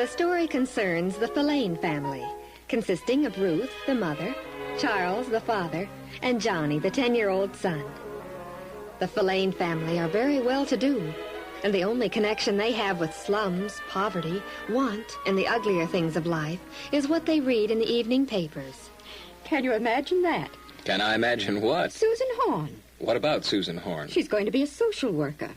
The story concerns the Filane family, consisting of Ruth, the mother, Charles, the father, and Johnny, the 10-year-old son. The Filane family are very well-to-do, and the only connection they have with slums, poverty, want, and the uglier things of life is what they read in the evening papers. Can you imagine that? Can I imagine what? Susan Horn. What about Susan Horn? She's going to be a social worker.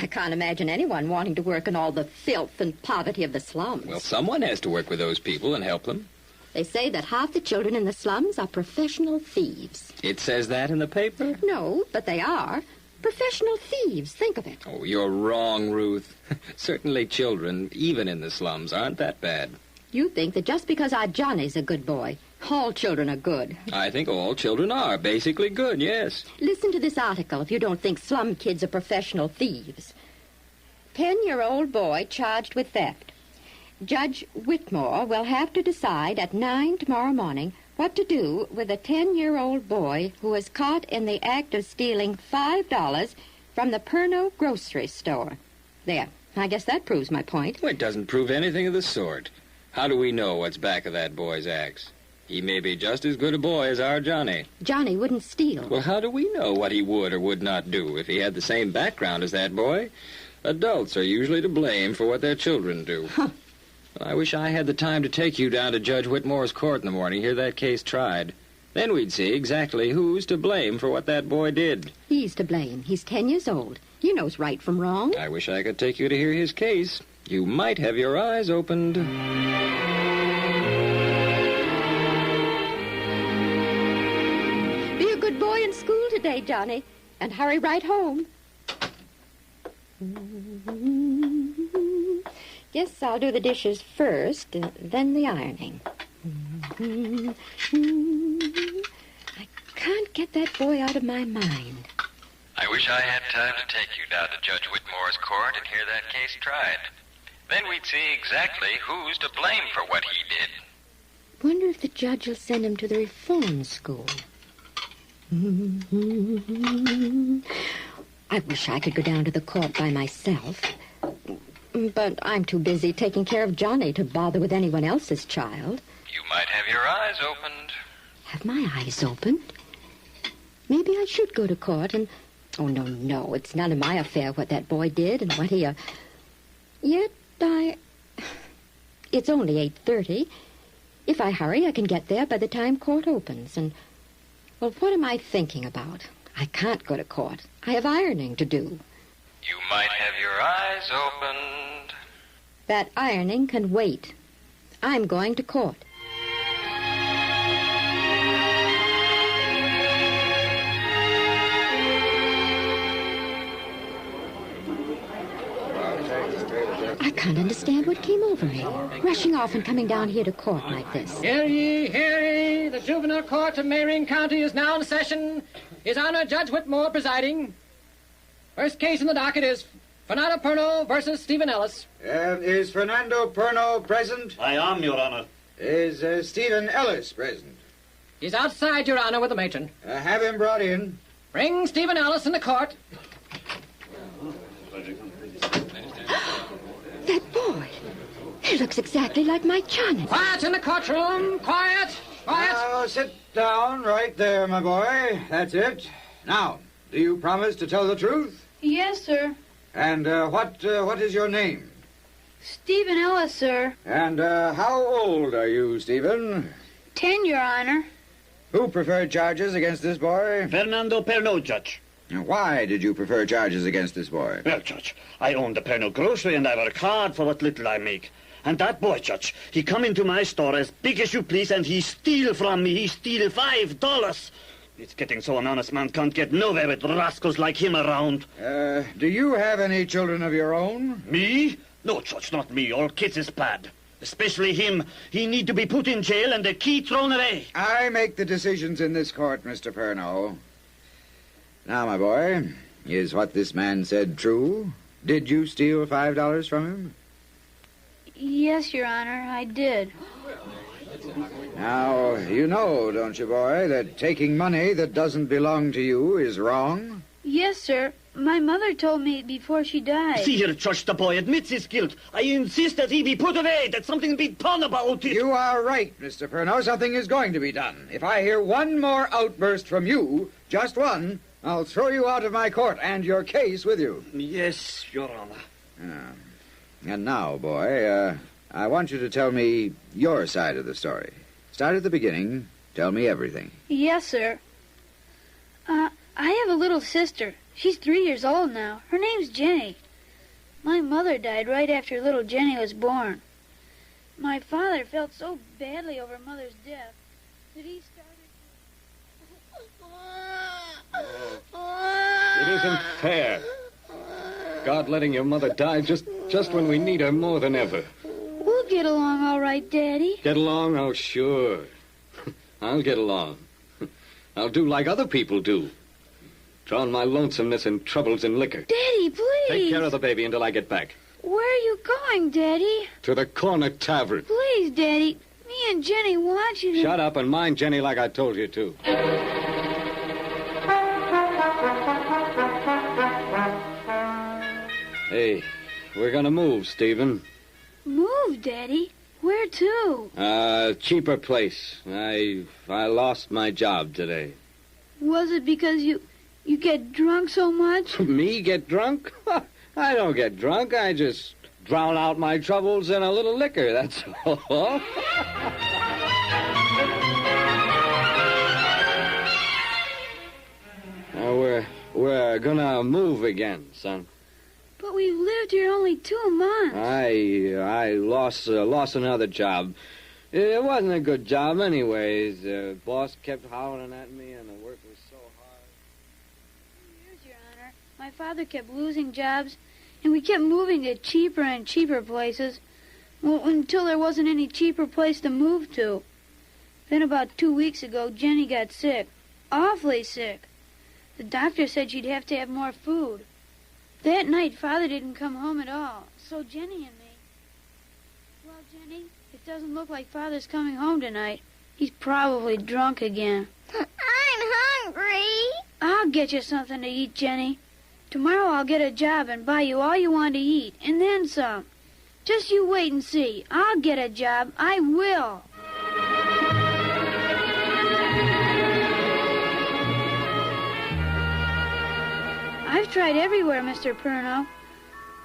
I can't imagine anyone wanting to work in all the filth and poverty of the slums. Well, someone has to work with those people and help them. They say that half the children in the slums are professional thieves. It says that in the paper? No, but they are. Professional thieves. Think of it. Oh, you're wrong, Ruth. Certainly children, even in the slums, aren't that bad. You think that just because our Johnny's a good boy, all children are good. I think all children are basically good, yes. Listen to this article if you don't think slum kids are professional thieves. 10-year-old boy charged with theft. Judge Whitmore will have to decide at 9 tomorrow morning what to do with a 10-year-old boy who was caught in the act of stealing $5 from the Pernod grocery store. There, I guess that proves my point. Well, it doesn't prove anything of the sort. How do we know what's back of that boy's acts? He may be just as good a boy as our Johnny. Johnny wouldn't steal. Well, how do we know what he would or would not do if he had the same background as that boy? Adults are usually to blame for what their children do. Huh. I wish I had the time to take you down to Judge Whitmore's court in the morning, hear that case tried. Then we'd see exactly who's to blame for what that boy did. He's to blame. He's 10 years old. He knows right from wrong. I wish I could take you to hear his case. You might have your eyes opened. Be a good boy in school today, Johnny, and hurry right home. Guess I'll do the dishes first, then the ironing. I can't get that boy out of my mind. I wish I had time to take you down to Judge Whitmore's court and hear that case tried. Then we'd see exactly who's to blame for what he did. Wonder if the judge will send him to the reform school. I wish I could go down to the court by myself. But I'm too busy taking care of Johnny to bother with anyone else's child. You might have your eyes opened. Have my eyes opened? Maybe I should go to court and... Oh, no, it's none of my affair what that boy did and what he... Yet It's only 8:30. If I hurry, I can get there by the time court opens. And, well, what am I thinking about? I can't go to court. I have ironing to do. You might have your eyes opened. That ironing can wait. I'm going to court. I can't understand what came over me, rushing off and coming down here to court like this. Hear ye, hear ye. The Juvenile Court of Marion County is now in session. His Honor Judge Whitmore presiding. First case in the docket is Fernando Perno versus Stephen Ellis. Is Fernando Perno present? I am, Your Honor. Is Stephen Ellis present? He's outside, Your Honor, with the matron. Have him brought in. Bring Stephen Ellis in the court. That boy. He looks exactly like my Johnny. Quiet in the courtroom. Quiet. Now, sit down right there, my boy. That's it. Now, do you promise to tell the truth? Yes, sir. And what is your name? Stephen Ellis, sir. And how old are you, Stephen? 10, Your Honor. Who preferred charges against this boy? Fernando Perno, Judge. Why did you prefer charges against this boy? Well, Judge, I own the Perno grocery and I work hard for what little I make. And that boy, Judge, he come into my store as big as you please and he steal from me. He steal $5. It's getting so an honest man can't get nowhere with rascals like him around. Do you have any children of your own? Me? No, Judge, not me. All kids is bad. Especially him. He need to be put in jail and the key thrown away. I make the decisions in this court, Mr. Perno. Now, my boy, is what this man said true? Did you steal $5 from him? Yes, Your Honor, I did. Now, you know, don't you, boy, that taking money that doesn't belong to you is wrong? Yes, sir. My mother told me before she died. See here, Judge, the boy admits his guilt. I insist that he be put away, that something be done about it. You are right, Mr. Perno. Something is going to be done. If I hear one more outburst from you, just one, I'll throw you out of my court and your case with you. Yes, Your Honor. And now, boy, I want you to tell me your side of the story. Start at the beginning. Tell me everything. Yes, sir. I have a little sister. She's 3 years old now. Her name's Jenny. My mother died right after little Jenny was born. My father felt so badly over Mother's death that he started... It isn't fair. God letting your mother die just when we need her more than ever. We'll get along all right, Daddy. Get along? Oh, sure. I'll get along. I'll do like other people do. Drown my lonesomeness and troubles in liquor. Daddy, please. Take care of the baby until I get back. Where are you going, Daddy? To the corner tavern. Please, Daddy. Me and Jenny want you to... Shut up and mind Jenny like I told you to. Hey, we're gonna move, Stephen. Move, Daddy? Where to? Cheaper place. I lost my job today. Was it because you get drunk so much? Me get drunk? I don't get drunk. I just drown out my troubles in a little liquor, that's all. We're gonna move again, son. But we've lived here only 2 months. I lost another job. It wasn't a good job anyways. The boss kept howling at me and the work was so hard. 2 years, Your Honor. My father kept losing jobs, and we kept moving to cheaper and cheaper places until there wasn't any cheaper place to move to. Then about 2 weeks ago, Jenny got sick. Awfully sick. The doctor said she'd have to have more food. That night, Father didn't come home at all, so Jenny and me... Well, Jenny, it doesn't look like Father's coming home tonight. He's probably drunk again. I'm hungry. I'll get you something to eat, Jenny. Tomorrow I'll get a job and buy you all you want to eat, and then some. Just you wait and see. I'll get a job. I will. I've tried everywhere, Mr. Perno.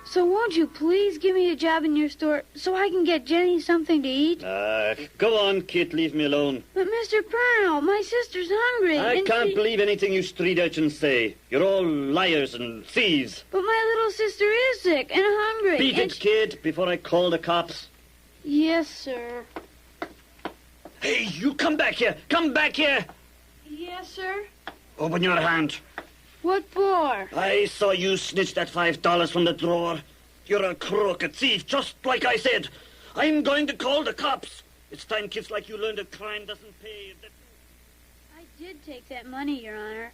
So won't you please give me a job in your store so I can get Jenny something to eat? Go on, kid, leave me alone. But, Mr. Perno, my sister's hungry. I can't believe anything you street urchins say. You're all liars and thieves. But my little sister is sick and hungry. Beat it, kid, before I call the cops. Yes, sir. Hey, you come back here. Come back here. Yes, sir. Open your hand. What for? I saw you snitch that $5 from the drawer. You're a crook, a thief, just like I said. I'm going to call the cops. It's time kids like you learn that crime doesn't pay. I did take that money, Your Honor,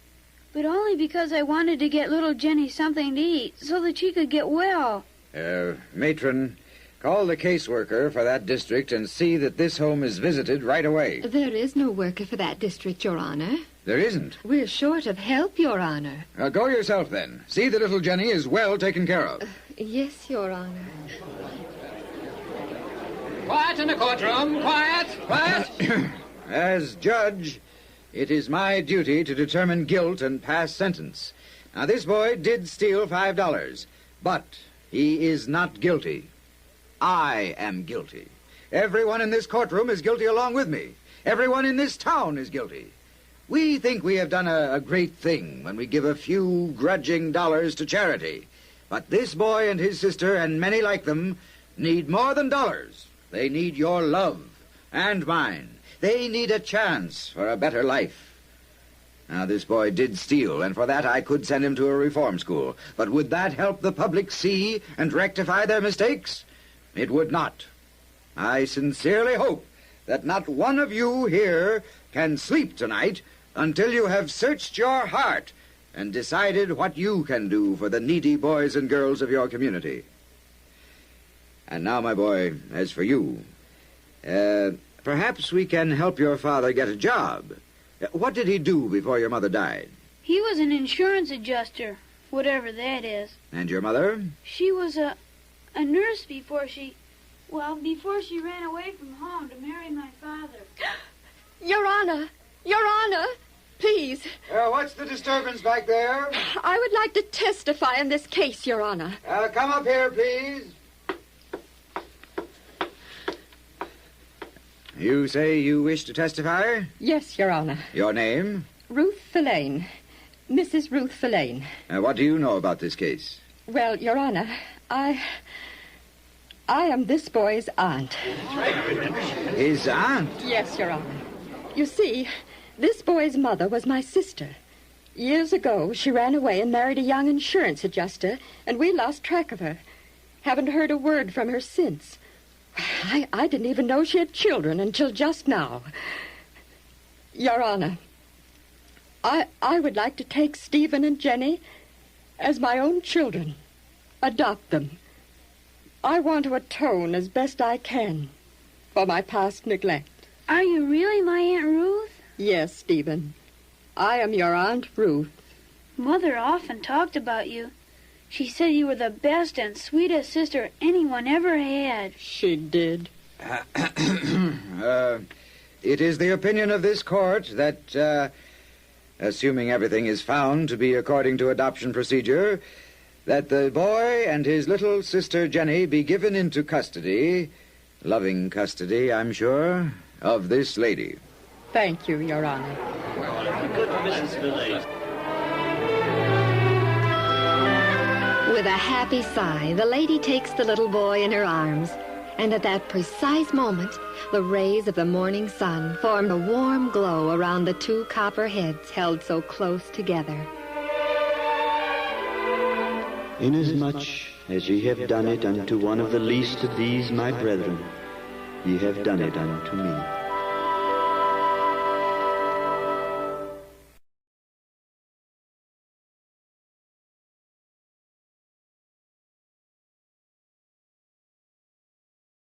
but only because I wanted to get little Jenny something to eat so that she could get well. Matron, call the caseworker for that district and see that this home is visited right away. There is no worker for that district, Your Honor. There isn't. We're short of help, Your Honor. Go yourself, then. See that little Jenny is well taken care of. Yes, Your Honor. Quiet in the courtroom. Quiet. Quiet. As judge, it is my duty to determine guilt and pass sentence. Now, this boy did steal $5, but he is not guilty. I am guilty. Everyone in this courtroom is guilty along with me. Everyone in this town is guilty. We think we have done a great thing when we give a few grudging dollars to charity. But this boy and his sister, and many like them, need more than dollars. They need your love and mine. They need a chance for a better life. Now, this boy did steal, and for that I could send him to a reform school. But would that help the public see and rectify their mistakes? It would not. I sincerely hope that not one of you here can sleep tonight until you have searched your heart and decided what you can do for the needy boys and girls of your community. And now, my boy, as for you, perhaps we can help your father get a job. What did he do before your mother died? He was an insurance adjuster, whatever that is. And your mother? She was a nurse before she ran away from home to marry my father. Your Honor! Your Honor! Please, What's the disturbance back there? I would like to testify in this case, Your Honor. Come up here, please. You say you wish to testify? Yes, Your Honor. Your name? Ruth Filane. Mrs. Ruth Filane. What do you know about this case? Well, Your Honor, I am this boy's aunt. His aunt? Yes, Your Honor. You see, this boy's mother was my sister. Years ago, she ran away and married a young insurance adjuster, and we lost track of her. Haven't heard a word from her since. I didn't even know she had children until just now. Your Honor, I would like to take Stephen and Jenny as my own children. Adopt them. I want to atone as best I can for my past neglect. Are you really my Aunt Ruth? Yes, Stephen. I am your Aunt Ruth. Mother often talked about you. She said you were the best and sweetest sister anyone ever had. She did. It is the opinion of this court that, assuming everything is found to be according to adoption procedure, that the boy and his little sister Jenny be given into custody, loving custody, I'm sure, of this lady. Thank you, Your Honor. Good, Mrs. Filane. With a happy sigh, the lady takes the little boy in her arms, and at that precise moment, the rays of the morning sun form a warm glow around the two copper heads held so close together. Inasmuch as ye have done it unto one of the least of these my brethren, ye have done it unto me.